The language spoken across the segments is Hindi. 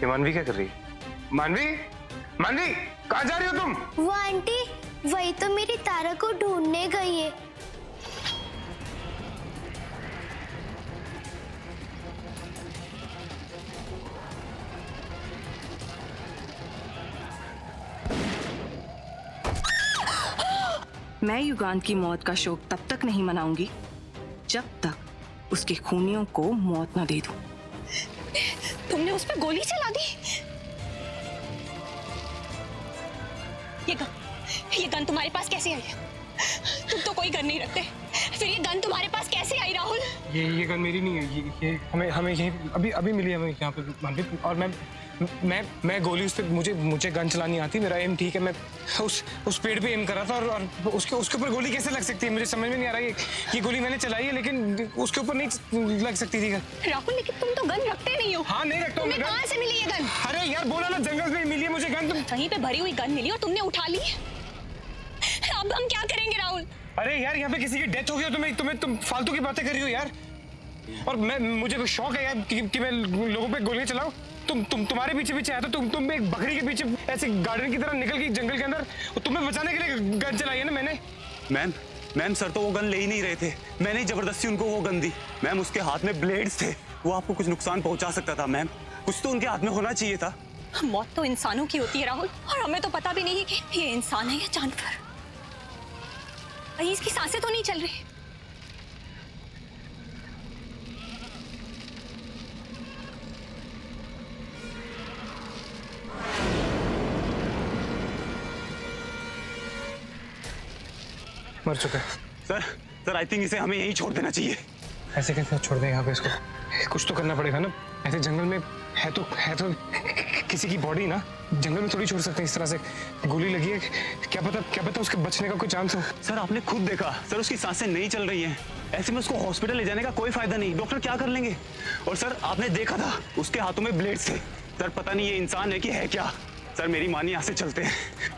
ये मानवी क्या कर रही है? मानवी, मानवी, कहाँ जा रही हो तुम? वो आंटी वही तो मेरी तारा को ढूंढने गई है। मैं युगांत की मौत का शोक तब तक नहीं मनाऊंगी जब तक उसके खूनियों को मौत न दे दूं। तुमने उस पर गोली चला दी? ये गन तुम्हारे पास कैसे आई? तुम तो कोई गन नहीं रखते, फिर ये गन तुम्हारे पास कैसे आई राहुल? ये गन मेरी नहीं है, ये हमें यही अभी मिली है हमें यहाँ पे मानवी। और मैं गोली उस पे मुझे गन चलानी आती, मेरा एम ठीक है। मैं उस पेड़ पे एम कर रहा था और उसके ऊपर गोली कैसे लग सकती है? मुझे समझ में नहीं आ रहा है। ये गोली मैंने चलाई है लेकिन उसके ऊपर नहीं लग सकती थी गन। राहुल लेकिन तुम तो गन रखते नहीं हो। हाँ नहीं रखता हूँ। तुम्हें कहाँ से मिली ये गन? अरे यार बोला ना, जंगल में मिली है मुझे गन। तुम कहीं पे भरी हुई गन मिली और तुमने उठा ली। अब हम क्या करेंगे राहुल? अरे यार यहाँ पे किसी की डेथ हो गई और तुम फालतू की बातें कर रही हो यार। और मुझे कोई शौक है यार कि मैं लोगों पे गोलियां चलाऊं। तुम्हारे पीछे आया था, तुम एक बकरी के पीछे ऐसे गार्डन की तरह निकल गई जंगल के अंदर। तुम्हें बचाने के लिए गन चलाई है ना मैंने। मैम सर तो वो गन ले ही नहीं रहे थे, मैंने ही जबरदस्ती उनको वो गन दी। मैम उसके हाथ में ब्लेड्स थे, वो आपको कुछ नुकसान पहुंचा सकता था। मैम कुछ तो उनके हाथ में होना चाहिए था। मौत तो इंसानों की होती है राहुल, और हमें तो पता भी नहीं कि ये इंसान है या जानवर। कहीं इसकी सांसें तो नहीं चल रही? मर चुका है सर आई थिंक इसे हमें यहीं छोड़ देना चाहिए। ऐसे कैसे छोड़ दें यहाँ पे इसको? कुछ तो करना पड़ेगा ना। ऐसे जंगल में है तो किसी की बॉडी ना जंगल में थोड़ी छोड़ सकते हैं इस तरह से। गोली लगी है, क्या पता उसके बचने का कोई चांस हो। सर आपने खुद देखा, सर उसकी सांसें नहीं चल रही हैं। ऐसे में उसको हॉस्पिटल ले जाने का कोई फायदा नहीं, डॉक्टर क्या कर लेंगे? और सर आपने देखा था उसके हाथों में ब्लेड्स थे। सर पता नहीं ये इंसान है कि है क्या। सर मेरी मानी यहाँ से चलते हैं।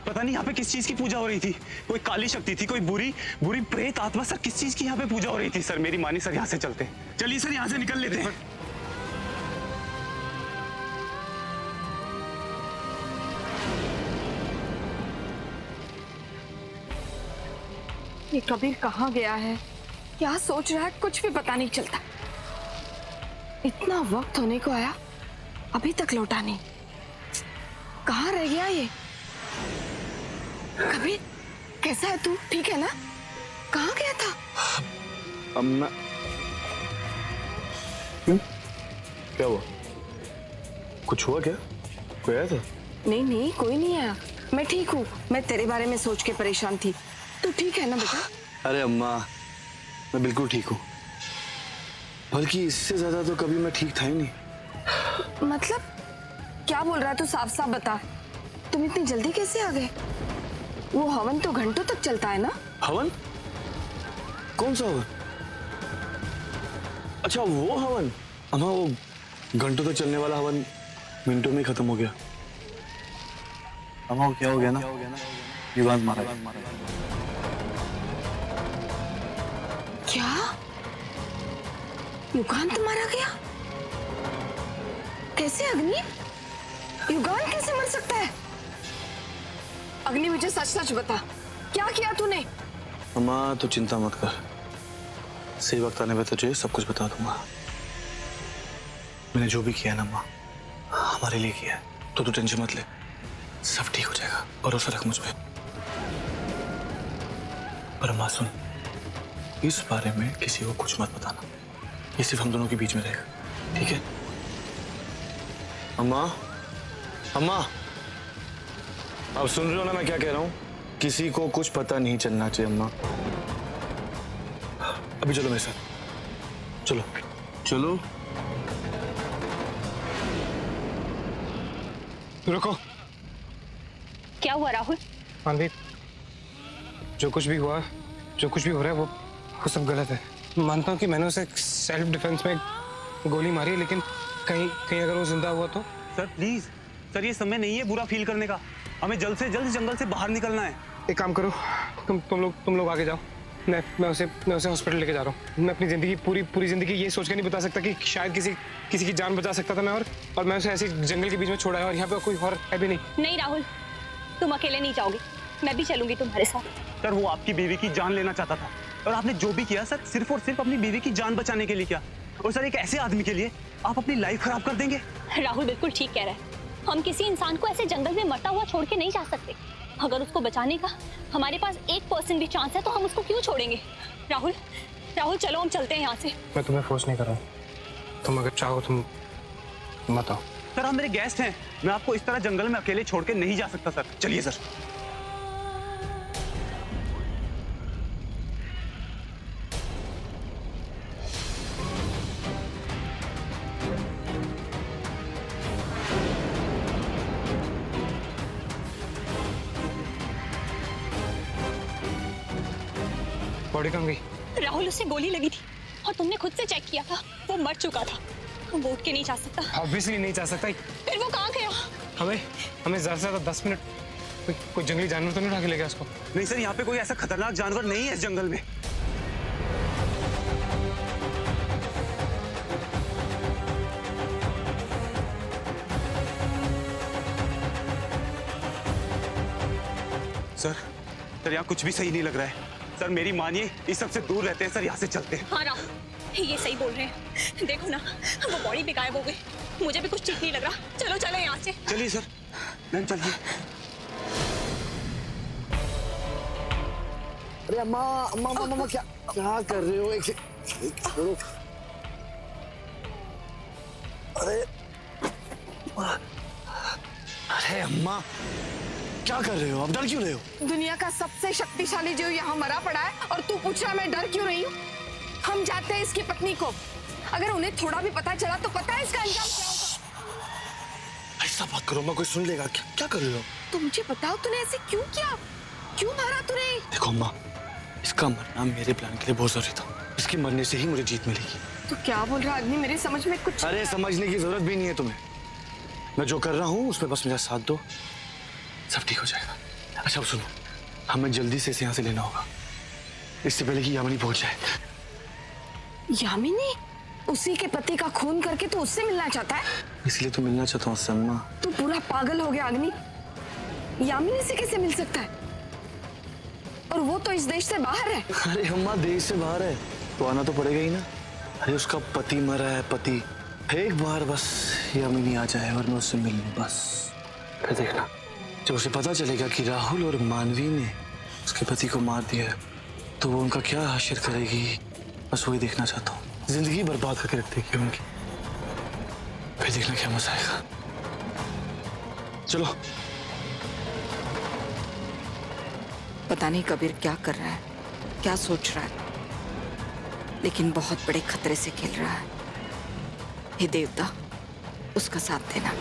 पता नहीं यहाँ पे किस चीज की पूजा हो रही थी, कोई काली शक्ति थी, कोई बुरी प्रेत आत्मा। सर किस चीज की यहाँ पे पूजा हो रही थी? सर मेरी मानी सर यहाँ से चलते हैं। चलिए सर यहाँ से निकल लेते हैं। ये कबीर कहाँ गया है, क्या सोच रहा है, कुछ भी पता नहीं चलता। इतना वक्त होने को आया अभी तक लौटा नहीं। कहाँ रह गया ये? कबीर कैसा है तू? ठीक है ना? कहाँ गया था? अम्मा क्यों? क्या हुआ? कुछ हुआ क्या? कोई आया था? नहीं कोई नहीं आया, मैं ठीक हूँ। मैं तेरे बारे में सोच के परेशान थी। तू ठीक है ना बेटा? अरे अम्मा मैं बिल्कुल ठीक हूँ, बल्कि इससे ज्यादा तो कभी मैं ठीक था ही नहीं। मतलब क्या बोल रहा है तू? साफ साफ बता, तुम इतनी जल्दी कैसे आ गए? वो हवन तो घंटों तक चलता है ना? हवन? कौन सा हवन? अच्छा वो हवन। अम्मा वो घंटों तक चलने वाला हवन मिनटों में ही खत्म हो गया। अम्मा क्या हो गया ना, युगांत मारा गया। क्या? युगांत मारा गया? कैसे अग्नि? युगांत कैसे मर सकता है? अग्नि मुझे सच सच बता, क्या किया तूने? अम्मा तो चिंता मत कर, सही वक्त आने पे तुझे सब कुछ बता दूंगा। मैंने जो भी किया ना अम्मा, हमारे लिए किया है, तो तू टेंशन मत ले, सब ठीक हो जाएगा, भरोसा रख मुझ पे। पर अम्मा सुन, इस बारे में किसी को कुछ मत बताना, ये सिर्फ हम दोनों के बीच में रहेगा, ठीक है? अम्मा अम्मा आप सुन रहे हो ना मैं क्या कह रहा हूँ? किसी को कुछ पता नहीं चलना चाहिए अम्मा। अभी चलो मेरे साथ, चलो चलो। रुको। क्या हुआ राहुल? मानवी, जो कुछ भी हुआ, जो कुछ भी हो रहा है वो सब गलत है। मानता हूँ कि मैंने उसे सेल्फ डिफेंस में गोली मारी है, लेकिन कहीं अगर वो जिंदा हुआ तो? सर प्लीज सर, ये समय नहीं है बुरा फील करने का, हमें जल्द से जल्द जंगल से बाहर निकलना है। एक काम करो, तुम लोग आगे जाओ, मैं उसे हॉस्पिटल लेके जा रहा हूँ। मैं अपनी जिंदगी पूरी जिंदगी ये सोच के नहीं बता सकता कि शायद किसी की जान बचा सकता था मैं, और मैं उसे ऐसे जंगल के बीच में छोड़ा है और यहाँ पे कोई और है भी नहीं। नहीं राहुल, तुम अकेले नहीं जाओगे, मैं भी चलूंगी तुम्हारे साथ। सर वो आपकी बीवी की जान लेना चाहता था, और आपने जो भी किया सर सिर्फ और सिर्फ अपनी बीवी की जान बचाने के लिए किया। और सर एक ऐसे आदमी के लिए आप अपनी लाइफ खराब कर देंगे? राहुल बिल्कुल ठीक कह रहा है। हम किसी इंसान को ऐसे जंगल में मरता हुआ छोड़ के नहीं जा सकते। अगर उसको बचाने का हमारे पास 1% भी चांस है तो हम उसको क्यों छोड़ेंगे? राहुल चलो हम चलते हैं यहाँ से। मैं तुम्हें फोर्स नहीं कर रहा हूँ, तुम अगर चाहो तुम मत आओ। सर आप मेरे गेस्ट हैं, मैं आपको इस तरह जंगल में अकेले छोड़ के नहीं जा सकता सर। चलिए सर। बॉडी कहाँ गई? राहुल उसे गोली लगी थी और तुमने खुद से चेक किया था, वो मर चुका था। वो उठ के नहीं जा सकता। ऑब्वियसली नहीं जा सकता। फिर वो कहाँ गया? हमें ज्यादा से ज्यादा 10 मिनट कोई जंगली जानवर तो नहीं उठा के ले गया उसको? नहीं सर, यहाँ पे कोई ऐसा खतरनाक जानवर नहीं है इस जंगल में। सर यहाँ कुछ भी सही नहीं लग रहा है। सर मेरी मानिए, इस सबसे दूर रहते हैं सर, यहाँ से चलते हैं। हाँ राहुल ये सही बोल रहे हैं। देखो ना वो बॉडी भी गायब हो गई, मुझे भी कुछ ठीक नहीं लग रहा। चलो चलो यहाँ से। चलिए सर, मैम चलिए। अरे अम्मा अम्मा अम्मा अम्मा क्या क्या कर रहे हो? एक छोड़ो। अरे अरे अम्मा क्या कर रहे हो? आप डर क्यों रहे हो? दुनिया का सबसे शक्तिशाली जीव यहाँ मरा पड़ा है और तू पूछ रहा मैं डर क्यों रही हूँ? हम जाते हैं इसकी पत्नी को, अगर उन्हें थोड़ा भी पता चला तो पता है इसका अंजाम क्या होगा। ऐसा बात करो, मैं कोई सुन लेगा। क्या कर रहे हो? तो मुझे बताओ तूने ऐसे क्यों किया? क्यों मारा तूने? देखो अम्मा, इसका मरना मेरे प्लान के लिए बहुत जरूरी था। इसके मरने से ही मुझे जीत मिलेगी। तू क्या बोल रहा अग्नि? मेरे समझ में कुछ। अरे समझने की जरूरत भी नहीं है तुम्हें। मैं जो कर रहा हूँ उसमें बस मेरा साथ दो, सब ठीक हो जाएगा। अच्छा अब सुनो, हमें जल्दी से इसे यहाँ से लेना होगा, इससे पहले कि यामिनी पहुंच जाए। यामिनी? उसी के पति का खून करके तू उससे मिलना चाहता है? इसलिए तो मिलना चाहता हूँ अम्मा। तू पूरा पागल हो गया अग्नि। यामिनी से कैसे मिल सकता है? और वो तो इस देश से बाहर है। अरे अम्मा देश से बाहर है तो आना तो पड़ेगा ही ना। अरे उसका पति मरा है, पति। एक बार बस यामिनी आ जाए और मैं उससे मिल लूं बस। फिर देखना, जब उसे पता चलेगा कि राहुल और मानवी ने उसके पति को मार दिया है तो वो उनका क्या हाशिर करेगी, बस वही देखना चाहता हूँ। जिंदगी बर्बाद करके रख देगी उनकी, फिर देखना क्या मजा आएगा। चलो। पता नहीं कबीर क्या कर रहा है, क्या सोच रहा है, लेकिन बहुत बड़े खतरे से खेल रहा है। हे देवता, उसका साथ देना।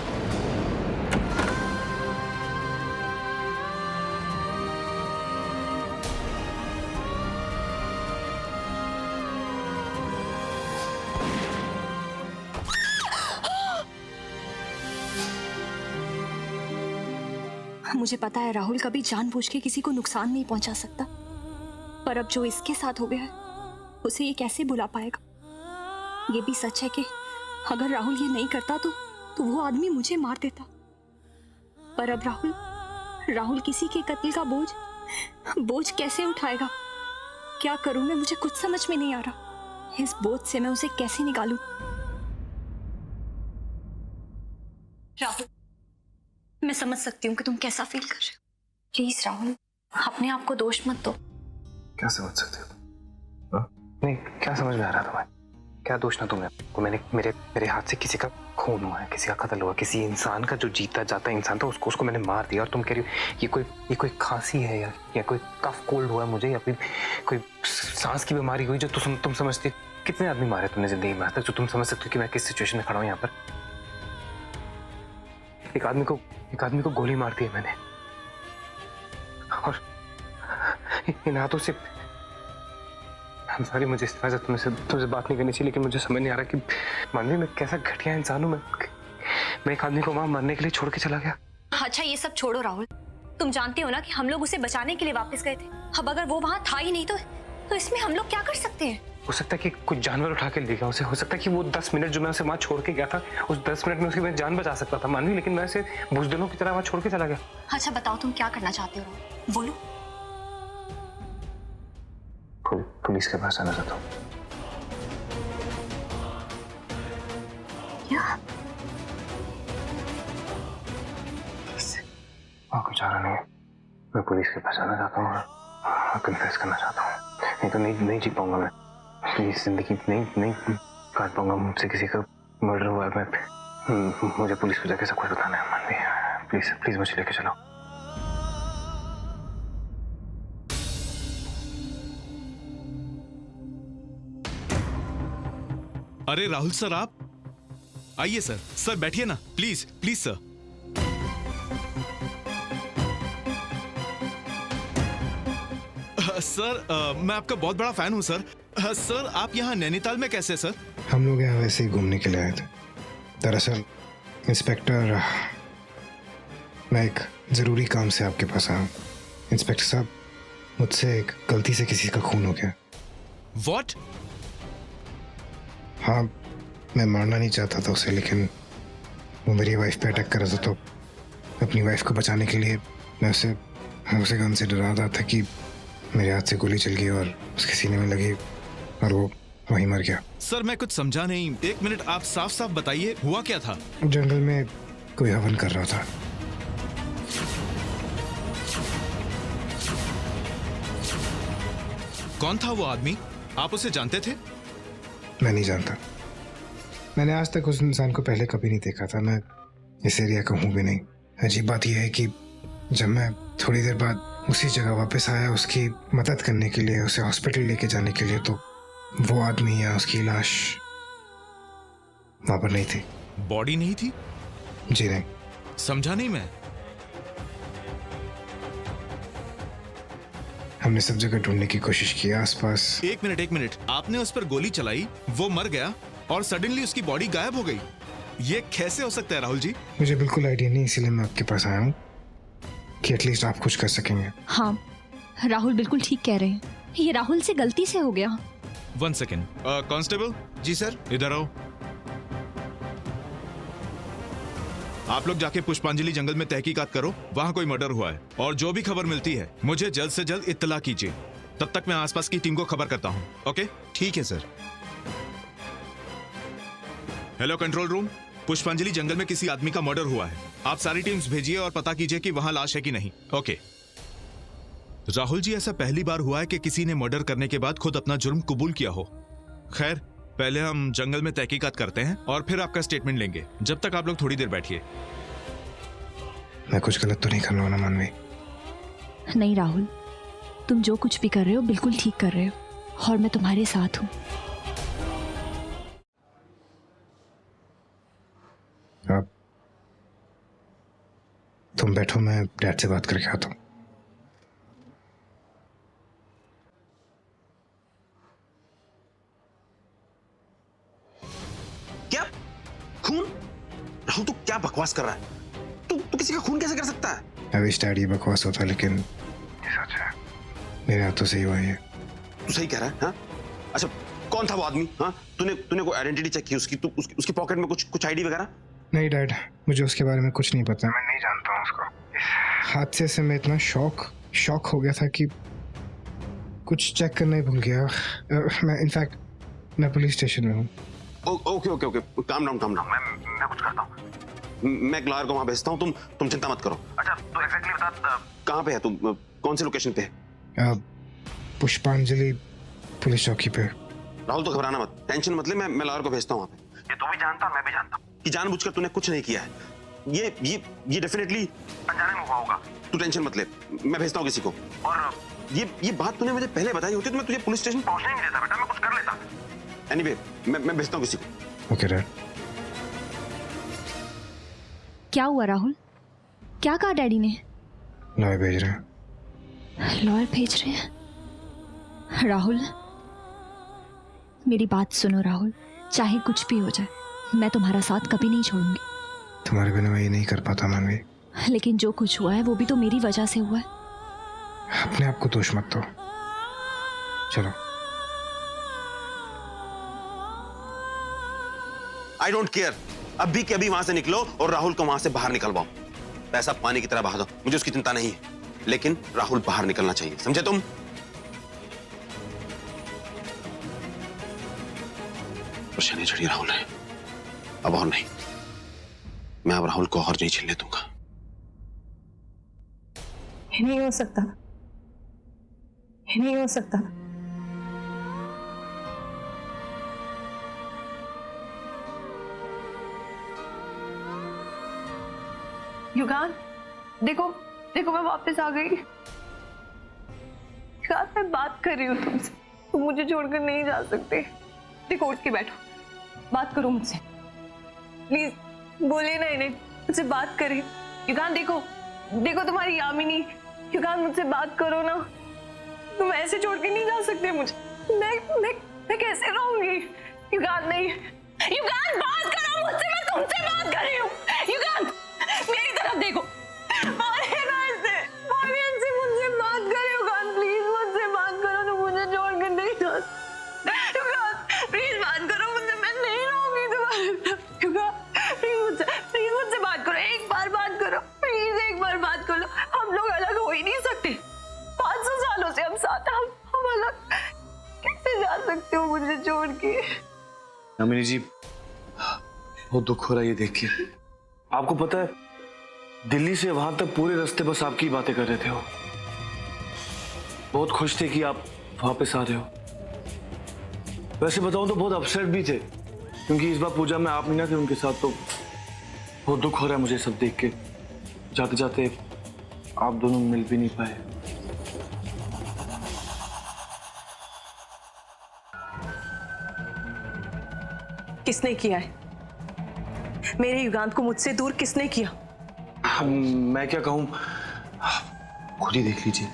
मुझे पता है राहुल कभी जानबूझ के किसी को नुकसान नहीं पहुंचा सकता, पर अब जो इसके साथ हो गया है उसे ये कैसे भुला पाएगा? ये भी सच है कि अगर राहुल ये नहीं करता तो वो आदमी मुझे मार देता। पर अब राहुल किसी के कत्ल का बोझ कैसे उठाएगा? क्या करूं मैं? मुझे कुछ समझ में नहीं आ रहा। इस बोझ से मैं उसे कैसे निकालूं? राहुल, मैं समझ सकती हूँ कि तुम कैसा फील कर रहे हो। प्लीज राहुल, अपने आप को दोष मत दो। क्या समझ सकते हो? नहीं, क्या समझ में आ रहा तुम्हें? क्या दोष ना तुम्हें? मैंने मेरे हाथ से किसी का खून हुआ है, किसी का कत्ल हुआ, किसी इंसान का जो जीता जाता इंसान था उसको मैंने मार दिया, और तुम कह रही हो ये कोई खांसी है या कोई कफ कोल्ड हुआ मुझे, या फिर कोई सांस की बीमारी हुई जो तुम समझती। कितने आदमी मारे तुमने जिंदगी में आज तक जो तुम समझ सकते हो कि मैं किस सिचुएशन में खड़ा हूँ यहाँ पर? एक आदमी को गोली मार दी है मैंने, और इन हाथों से। I'm sorry, मुझे इस तरह से तुमसे बात नहीं करनी चाहिए, लेकिन मुझे समझ नहीं आ रहा कि मानवी मैं कैसा घटिया इंसान हूँ। मैं एक आदमी को वहां मरने के लिए छोड़ के चला गया। अच्छा ये सब छोड़ो राहुल, तुम जानते हो ना कि हम लोग उसे बचाने के लिए वापस गए थे। अब अगर वो वहां था ही नहीं तो तो इसमें हम लोग क्या कर सकते हैं? हो सकता है कि कुछ जानवर उठा के ले गया उसे, हो सकता है कि वो 10 मिनट जो मैं उसे वहां छोड़ के गया था, उस 10 मिनट में उसकी मैं जान बचा सकता था मानवी, लेकिन मैं उसे बुजदिलों की तरह वहां छोड़ के चला गया। अच्छा बताओ तुम क्या करना चाहते हो राहुल, बोलो। पुलिस के पास आना चाहता हूँ। क्या? और कुछ आ रहा नहीं है। मैं पुलिस के पास आना चाहता हूँ और कन्फेस करना चाहता हूँ, नहीं तो नहीं जी पाऊंगा मैं। प्लीज जिंदगी नहीं काट पाऊंगा। मुझसे किसी का मर्डर हुआ है, मैं मुझे पुलिस को जाके सब कुछ बताना है मानवी। प्लीज मुझे लेके चलो। अरे राहुल सर, आप आइए सर। सर बैठिए ना, प्लीज प्लीज सर। सर मैं आपका बहुत बड़ा फैन हूँ सर। सर आप यहाँ नैनीताल में कैसे सर? हम लोग यहाँ वैसे ही घूमने के लिए आए थे। दरअसल इंस्पेक्टर, मैं एक जरूरी काम से आपके पास आया हूँ। इंस्पेक्टर साहब, मुझसे एक गलती से किसी का खून हो गया। व्हाट? हाँ, मैं मारना नहीं चाहता था उसे, लेकिन वो मेरी वाइफ पे अटैक कर रहा था, तो अपनी वाइफ को बचाने के लिए मैं उसे गन से डरा रहा था कि मेरे हाथ से गोली चल गई और उसके सीने में लगी और वो वहीं मर गया। सर मैं कुछ समझा नहीं, एक मिनट आप साफ साफ बताइए हुआ क्या था? जंगल में कोई हवन कर रहा था। कौन था वो आदमी? आप उसे जानते थे? मैं नहीं जानता। मैंने आज तक उस इंसान को पहले कभी नहीं देखा था। मैं इस एरिया का हूँ भी नहीं। अजीब बात यह है कि जब मैं थोड़ी देर बाद उसी जगह वापस आया उसकी मदद करने के लिए, उसे हॉस्पिटल लेके जाने के लिए, तो वो आदमी या उसकी लाश वहां पर नहीं थी। बॉडी नहीं थी? जी नहीं। समझा नहीं मैं। हमने सब जगह ढूंढने की कोशिश की, आसपास। एक मिनट, आपने उस पर गोली चलाई, वो मर गया और सडनली उसकी बॉडी गायब हो गई। ये कैसे हो सकता है राहुल जी? मुझे बिल्कुल आइडिया नहीं, इसीलिए मैं आपके पास आया हूँ कि एटलीस्ट आप कुछ कर सकेंगे। हाँ, राहुल बिल्कुल ठीक कह रहे हैं, ये राहुल से गलती से हो गया। 1 सेकेंड। कांस्टेबल जी सर, इधर आओ। आप लोग जाके पुष्पांजलि जंगल में तहकीकात करो, वहां कोई मर्डर हुआ है और जो भी खबर मिलती है मुझे जल्द से जल्द इत्तला कीजिए। तब तक मैं आसपास की टीम को खबर करता हूं। ओके? ठीक है सर। हेलो कंट्रोल रूम, पुष्पांजलि जंगल में किसी आदमी का मर्डर हुआ है। आप सारी टीम्स भेजिए और पता कीजिए कि वहां लाश है कि नहीं। ओके। राहुल जी, ऐसा पहली बार हुआ है कि किसी ने मर्डर करने के बाद खुद अपना जुर्म कबूल किया हो। खैर, पहले हम जंगल में तहकीकात करते हैं और फिर आपका स्टेटमेंट लेंगे। जब तक आप लोग थोड़ी देर बैठिए। मैं कुछ गलत तो नहीं कर रहा हूं ना मानवी? नहीं राहुल, तुम जो कुछ भी कर रहे हो बिल्कुल ठीक कर रहे हो और मैं तुम्हारे साथ हूँ। आप तुम बैठो, मैं डैड से बात करके आता हूँ। क्या खून? राहुल तू क्या बकवास कर रहा है? तू किसी का खून कैसे कर सकता है? आई विश डैड ये बकवास होता, लेकिन ये सच है। मेरे हाथों से ही हुआ है। तू सही कह रहा है? हाँ? अच्छा, कौन था वो आदमी? हाँ, तूने कोई आइडेंटिटी चेक की उसकी? उसकी पॉकेट में कुछ आईडी वगैरह? नहीं डैड, मुझे उसके बारे में कुछ नहीं पता। मैं नहीं जानता हूँ उसको। इस हादसे से मैं इतना शॉक हो गया था कि कुछ चेक करना ही भूल गया। मैं इनफैक्ट मैं पुलिस स्टेशन में हूँ। Okay, calm down. मैं कुछ करता हूँ। मैं एक लॉयर को वहां भेजता हूँ, तुम चिंता मत करो। अच्छा, तू एग्जैक्टली बता कहाँ पे है तुम? कौन सी लोकेशन पे है? पुष्पांजलि पुलिस चौकी पे। राहुल तो घबराना मत, टेंशन मत ले। मैं लॉयर को भेजता हूँ वहां पे। ये तू भी जानता मैं भी जानता हूँ कि जानबूझकर तूने कुछ नहीं किया है। ये डेफिनेटली अनजाने में हुआ होगा। तू टेंशन मत ले, मैं भेजता हूँ किसी को। और ये बात तूने मुझे पहले बताई होती तो मैं तुझे पुलिस स्टेशन पहुंचने नहीं देता बेटा, मैं कुछ कर लेता। एनीवे, मैं भेजता हूँ किसी को। Okay dad. क्या हुआ राहुल? क्या कहा डैडी ने? लॉयर भेज रहे हैं। लॉयर भेज रहे हैं? राहुल मेरी बात सुनो राहुल, चाहे कुछ भी हो जाए मैं तुम्हारा साथ कभी नहीं छोड़ूंगी। तुम्हारे बिना मैं ये नहीं कर पाता मानवी। लेकिन जो कुछ हुआ है वो भी तो मेरी वजह से हुआ है। अपने आप को दोष मत दो। चलो। आई डोंट केयर, अभी के अभी वहां से निकलो और राहुल को वहां से बाहर निकलवाओ। पैसा पानी की तरह बहा दो, मुझे उसकी चिंता नहीं है, लेकिन राहुल बाहर निकलना चाहिए, समझे तुम? शनि चढ़ी राहुल है, अब और नहीं। मैं अब राहुल को और नहीं झेलने दूंगा। नहीं हो सकता, नहीं हो सकता। युगान, देखो देखो, मैं वापस आ गई। युगान, मैं बात कर रही हूँ तुमसे, तुम मुझे छोड़कर नहीं जा सकते। देखो, उठ के बैठो, बात करो मुझसे, प्लीज। बोले ना इन्हें, मुझसे बात करें। युगान, देखो देखो, तुम्हारी यामिनी। युगान, मुझसे बात करो ना, तुम ऐसे छोड़ के नहीं जा सकते मुझे। मैं कैसे रहूंगी? युगान, नहीं। युगान, बात करो मुझसे, मैं तुमसे बात कर रही हूँ। युगान, मेरी तरफ देखो। मुझसे बात करो युगान, प्लीज मुझसे बात करो, तुम मुझे छोड़ के नहीं जा सकते। युगान, प्लीज बात करो मुझसे, मैं नहीं रहूंगी तुम्हारे साथ। युगान, प्लीज मुझसे बात करो, एक बार बात करो, प्लीज एक बार बात करो। हम लोग अलग हो ही नहीं सकते, 500 सालों से हम साथ हैं, हम अलग कैसे जा सकते हो मुझे छोड़ के? यामिनी जी, बहुत दुख हो रहा है ये देख के। आपको पता है, दिल्ली से वहां तक पूरे रास्ते बस आपकी बातें कर रहे थे। वो बहुत खुश थे कि आप वापस आ रहे हो। वैसे बताऊं तो बहुत अपसेट भी थे, क्योंकि इस बार पूजा में आप नहीं ना थे उनके साथ, तो बहुत दुख हो रहा है मुझे सब देख के। जाते जाते आप दोनों मिल भी नहीं पाए। किसने किया है? मेरे युगांत को मुझसे दूर किसने किया? मैं क्या कहूं, खुद ही देख लीजिए।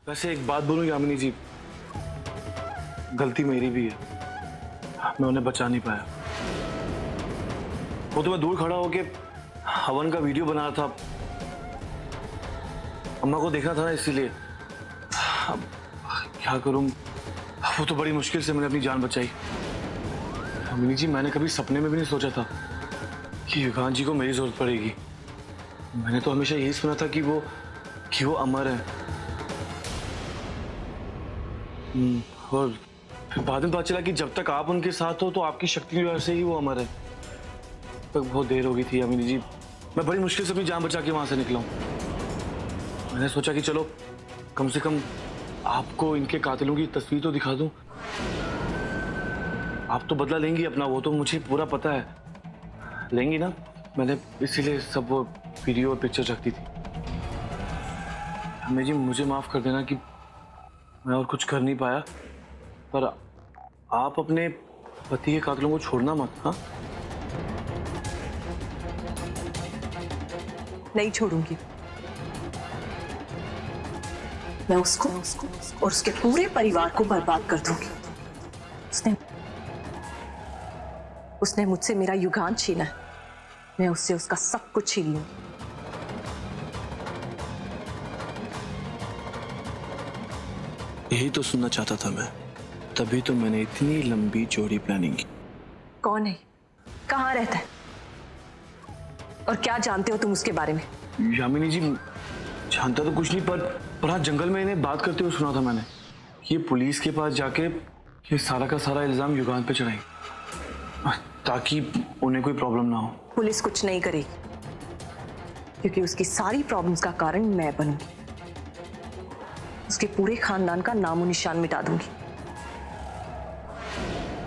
वैसे एक बात बोलूं यामिनी जी, गलती मेरी भी है, मैं उन्हें बचा नहीं पाया। वो तो मैं दूर खड़ा होके हवन का वीडियो बना रहा था, अम्मा को देखना था ना, इसीलिए। अब क्या करूं, वो तो बड़ी मुश्किल से मैंने अपनी जान बचाई। यामिनी जी, मैंने कभी सपने में भी नहीं सोचा था कि युगान जी को मेरी जरूरत पड़ेगी। मैंने तो हमेशा यही सुना था कि वो अमर है। और फिर बाद में पता चला कि जब तक आप उनके साथ हो तो आपकी शक्ति की वजह से ही वो अमर है। तक बहुत देर हो गई थी यामिनी जी, मैं बड़ी मुश्किल से अपनी जान बचा के वहां से निकला हूं। मैंने सोचा कि चलो कम से कम आपको इनके कातिलों की तस्वीर तो दिखा दूं। आप तो बदला लेंगी अपना, वो तो मुझे पूरा पता है, लेंगी ना। मैंने इसीलिए सब वो वीडियो और पिक्चर रखती थी। हमें जी, मुझे माफ कर देना कि मैं और कुछ कर नहीं पाया, पर आप अपने पति के कातिलों को छोड़ना मत। हाँ, नहीं छोड़ूंगी मैं उसको और उसके पूरे परिवार को बर्बाद कर दूंगी। उसने मुझसे मेरा युगान छीना है, मैं उससे उसका सब कुछ छीन लूंगी। यही तो सुनना चाहता था मैं, तभी तो मैंने इतनी लंबी चौड़ी प्लानिंग की। कौन है, कहाँ रहता है और क्या जानते हो तुम उसके बारे में? यामिनी जी, जानता तो कुछ नहीं, पर हाँ, जंगल में इन्हें बात करते हुए सुना था मैंने। ये पुलिस के पास जाके ये सारा का सारा इल्जाम युगान पे चढ़ाई, ताकि उन्हें कोई प्रॉब्लम ना हो। पुलिस कुछ नहीं करेगी, क्योंकि उसकी सारी प्रॉब्लम्स का कारण मैं बनूंगी। उसके पूरे खानदान का नामो निशान मिटा दूंगी,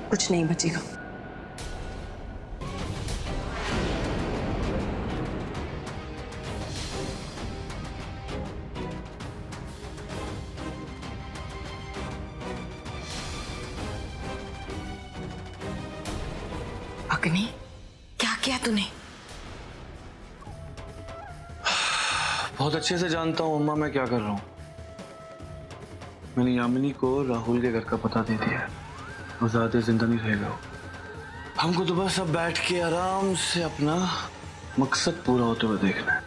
कुछ नहीं बचेगा। अग्नि, क्या किया तूने? बहुत अच्छे से जानता हूँ अम्मा मैं क्या कर रहा हूँ। मैंने यामिनी को राहुल के घर का पता दे दिया है, वो ज्यादा जिंदा नहीं रहेगा। हमको तो बस अब बैठ के आराम से अपना मकसद पूरा होते हुए देखना है।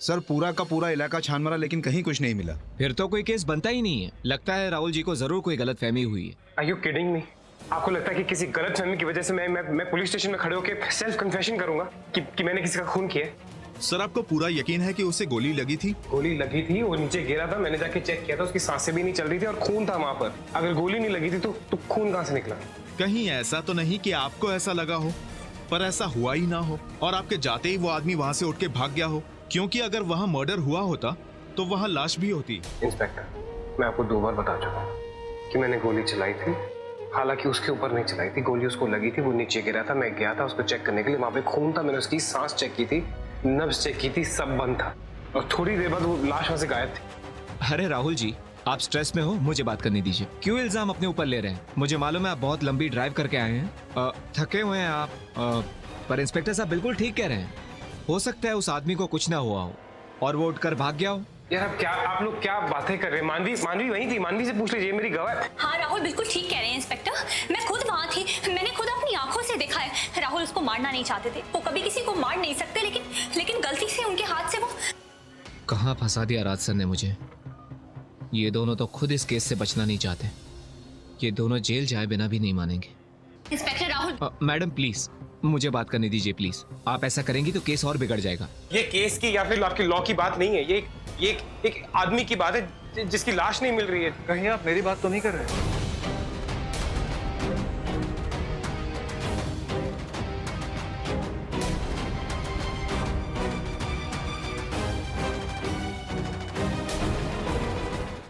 सर पूरा का पूरा इलाका छान मारा लेकिन कहीं कुछ नहीं मिला। फिर तो कोई केस बनता ही नहीं है। लगता है राहुल जी को जरूर कोई गलतफहमी हुई है। Are you kidding me? आपको लगता है कि किसी गलतफहमी की वजह से मैं पुलिस स्टेशन में खड़े होकर सेल्फ कन्फेशन करूंगा कि मैंने किसी का खून किया? सर आपको पूरा यकीन है कि उसे गोली लगी थी? गोली लगी थी, वो नीचे गिरा था, मैंने जाके चेक किया था, उसकी सांसें भी नहीं चल रही थी और खून था वहां पर। अगर गोली नहीं लगी थी तो खून कहां से निकला? कहीं ऐसा तो नहीं कि आपको ऐसा लगा हो पर ऐसा हुआ ही ना हो और आपके जाते ही वो आदमी वहां से उठ के भाग गया हो? क्योंकि अगर वहां मर्डर हुआ होता तो वहां लाश भी होती। इंस्पेक्टर, मैं आपको 2 बार बता चुका हूँ कि मैंने गोली चलाई थी। हालांकि उसके ऊपर नहीं चलाई थी, गोली उसको लगी थी, वो नीचे गिरा था, मैं गया था उसको चेक करने के लिए, वहां पे खून था, मैंने उसकी सांस चेक की थी, नब्ज चेक की थी, सब बंद था और थोड़ी देर बाद वो लाश वहां से गायब थी। अरे राहुल जी, आप स्ट्रेस में हो, मुझे बात करने दीजिए। क्यों इल्जाम अपने ऊपर ले रहे हैं? मुझे मालूम है आप बहुत लंबी ड्राइव करके आए हैं, थके हुए हैं आप, पर इंस्पेक्टर साहब बिल्कुल ठीक कह रहे हैं। हो सकता है उस आदमी को कुछ ना हुआ हो और वो उठकर भाग गया हो। यार आप लोग क्या बातें कर रहे हैं? मानवी वहीं थी, मानवी से पूछ लीजिए, मेरी गवाह है। हाँ राहुल बिल्कुल ठीक कह रहे हैं इंस्पेक्टर। मैं खुद वहाँ थी, मैंने खुद अपनी आंखों से देखा है। राहुल उसको मारना नहीं चाहते थे, वो कभी किसी को मार नहीं सकते, लेकिन गलती से उनके हाथ से वो। कहाँ फंसा दिया राज सर ने मुझे। ये दोनों तो खुद इस केस से बचना नहीं चाहते। ये दोनों जेल जाए बिना भी नहीं मानेंगे। इंस्पेक्टर राहुल। मैडम प्लीज मुझे बात करने दीजिए प्लीज। आप ऐसा करेंगी तो केस और बिगड़ जाएगा। ये केस की या फिर आपकी लॉ की बात नहीं है, ये एक आदमी की बात है जिसकी लाश नहीं मिल रही है। कहीं आप मेरी बात तो नहीं कर रहे?